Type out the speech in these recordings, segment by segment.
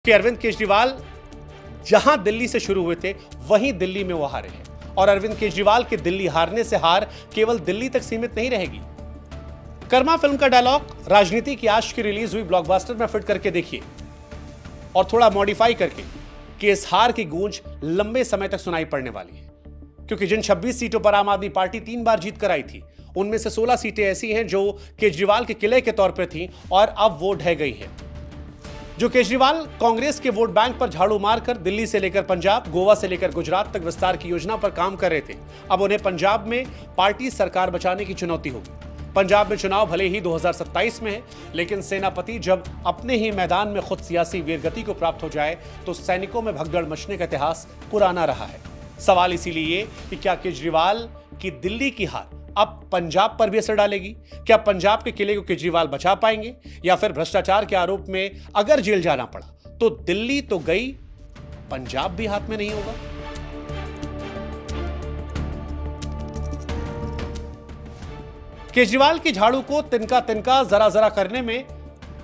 कि अरविंद केजरीवाल जहां दिल्ली से शुरू हुए थे वहीं दिल्ली में वो हारे हैं और अरविंद केजरीवाल के दिल्ली हारने से हार केवल दिल्ली तक सीमित नहीं रहेगी। कर्मा फिल्म का डायलॉग राजनीति की आज की रिलीज हुई ब्लॉकबस्टर में फिट करके देखिए और थोड़ा मॉडिफाई करके कि इस हार की गूंज लंबे समय तक सुनाई पड़ने वाली है, क्योंकि जिन 26 सीटों पर आम आदमी पार्टी 3 बार जीत कर आई थी उनमें से 16 सीटें ऐसी हैं जो केजरीवाल के किले के तौर पर थीं और अब वो ढह गई हैं। जो केजरीवाल कांग्रेस के वोट बैंक पर झाड़ू मारकर दिल्ली से लेकर पंजाब, गोवा से लेकर गुजरात तक विस्तार की योजना पर काम कर रहे थे, अब उन्हें पंजाब में पार्टी सरकार बचाने की चुनौती होगी। पंजाब में चुनाव भले ही 2027 में है, लेकिन सेनापति जब अपने ही मैदान में खुद सियासी वीरगति को प्राप्त हो जाए तो सैनिकों में भगदड़ मचने का इतिहास पुराना रहा है। सवाल इसीलिए ये कि क्या केजरीवाल की दिल्ली की हार अब पंजाब पर भी असर डालेगी? क्या पंजाब के किले को केजरीवाल बचा पाएंगे, या फिर भ्रष्टाचार के आरोप में अगर जेल जाना पड़ा तो दिल्ली तो गई, पंजाब भी हाथ में नहीं होगा? केजरीवाल की झाड़ू को तिनका तिनका जरा जरा करने में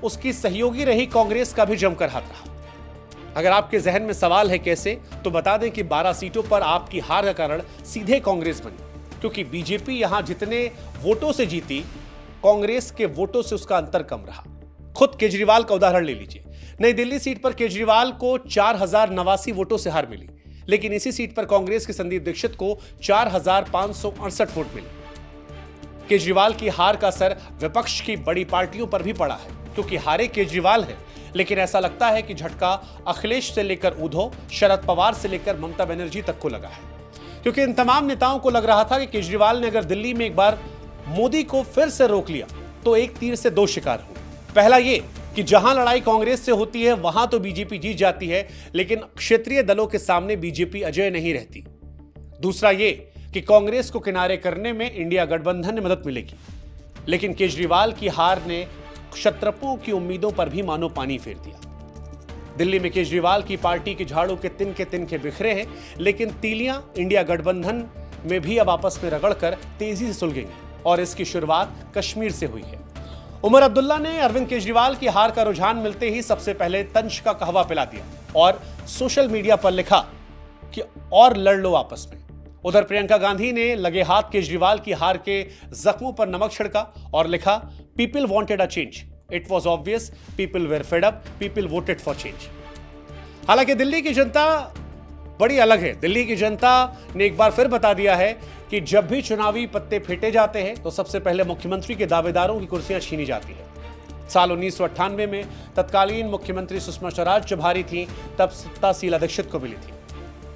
उसकी सहयोगी रही कांग्रेस का भी जमकर हाथ रहा। अगर आपके जहन में सवाल है कैसे, तो बता दें कि 12 सीटों पर आपकी हार का कारण सीधे कांग्रेस बनी, क्योंकि बीजेपी यहां जितने वोटों से जीती, कांग्रेस के वोटों से उसका अंतर कम रहा। खुद केजरीवाल का उदाहरण ले लीजिए। नई दिल्ली सीट पर केजरीवाल को 4089 वोटों से हार मिली, लेकिन इसी सीट पर कांग्रेस के संदीप दीक्षित को 4568 वोट मिले। केजरीवाल की हार का असर विपक्ष की बड़ी पार्टियों पर भी पड़ा है, क्योंकि हारे केजरीवाल है, लेकिन ऐसा लगता है कि झटका अखिलेश से लेकर उद्धव, शरद पवार से लेकर ममता बनर्जी तक को लगा है, क्योंकि इन तमाम नेताओं को लग रहा था कि केजरीवाल ने अगर दिल्ली में एक बार मोदी को फिर से रोक लिया तो एक तीर से 2 शिकार हुए। पहला ये कि जहां लड़ाई कांग्रेस से होती है वहां तो बीजेपी जीत जाती है, लेकिन क्षेत्रीय दलों के सामने बीजेपी अजेय नहीं रहती। दूसरा ये कि कांग्रेस को किनारे करने में इंडिया गठबंधन ने मदद मिलेगी, लेकिन केजरीवाल की हार ने क्षत्रपों की उम्मीदों पर भी मानो पानी फेर दिया। दिल्ली में केजरीवाल की पार्टी के झाड़ू के तिनके बिखरे हैं, लेकिन तीलियां इंडिया गठबंधन में भी अब आपस में रगड़कर तेजी से सुलगेंगी और इसकी शुरुआत कश्मीर से हुई है। उमर अब्दुल्ला ने अरविंद केजरीवाल की हार का रुझान मिलते ही सबसे पहले तंज का कहवा पिला दिया और सोशल मीडिया पर लिखा कि और लड़ लो आपस में। उधर प्रियंका गांधी ने लगे हाथ केजरीवाल की हार के जख्मों पर नमक छिड़का और लिखा, people wanted a change, it was obvious, people were fed up, people voted for change. हालांकि दिल्ली की जनता बड़ी अलग है। दिल्ली की जनता ने एक बार फिर बता दिया है कि जब भी चुनावी पत्ते फेंटे जाते हैं तो सबसे पहले मुख्यमंत्री के दावेदारों की कुर्सियां छीनी जाती है। साल 1998 में तत्कालीन मुख्यमंत्री सुषमा स्वराज जब हारी थी तब सत्ता शीला दीक्षित को मिली थी।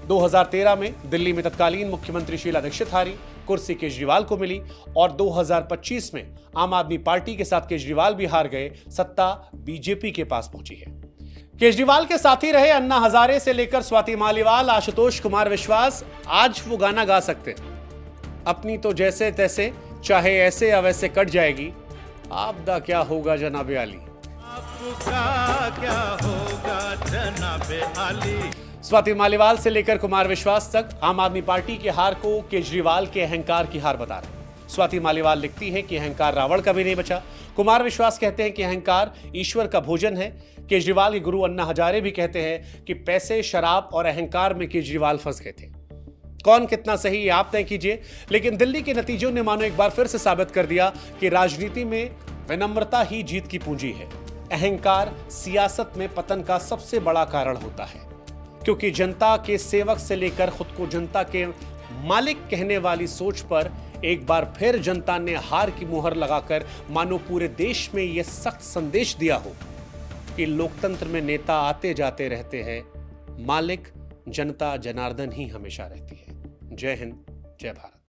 2013 में दिल्ली में तत्कालीन मुख्यमंत्री शीला दीक्षित हारी, कुर्सी केजरीवाल को मिली और 2025 में आम आदमी पार्टी के साथ केजरीवाल भी हार गए, सत्ता बीजेपी के पास पहुंची है। केजरीवाल के साथी रहे अन्ना हजारे से लेकर स्वाति मालीवाल, आशुतोष कुमार विश्वास आज वो गाना गा सकते हैं, अपनी तो जैसे तैसे चाहे ऐसे या वैसे कट जाएगी, आपदा क्या होगा जनाबे आली, आपका क्या होगा जनाबे आली। स्वाति मालीवाल से लेकर कुमार विश्वास तक आम आदमी पार्टी की हार को केजरीवाल के अहंकार की हार बता रहे हैं। स्वाति मालीवाल लिखती है कि अहंकार रावण का भी नहीं बचा। कुमार विश्वास कहते हैं कि अहंकार ईश्वर का भोजन है। केजरीवाल के गुरु अन्ना हजारे भी कहते हैं कि पैसे, शराब और अहंकार में केजरीवाल फंस गए थे। कौन कितना सही आप तय कीजिए, लेकिन दिल्ली के नतीजों ने मानो एक बार फिर से साबित कर दिया कि राजनीति में विनम्रता ही जीत की पूंजी है। अहंकार सियासत में पतन का सबसे बड़ा कारण होता है, क्योंकि जनता के सेवक से लेकर खुद को जनता के मालिक कहने वाली सोच पर एक बार फिर जनता ने हार की मुहर लगाकर मानो पूरे देश में यह सख्त संदेश दिया हो कि लोकतंत्र में नेता आते जाते रहते हैं, मालिक जनता जनार्दन ही हमेशा रहती है। जय हिंद, जय भारत।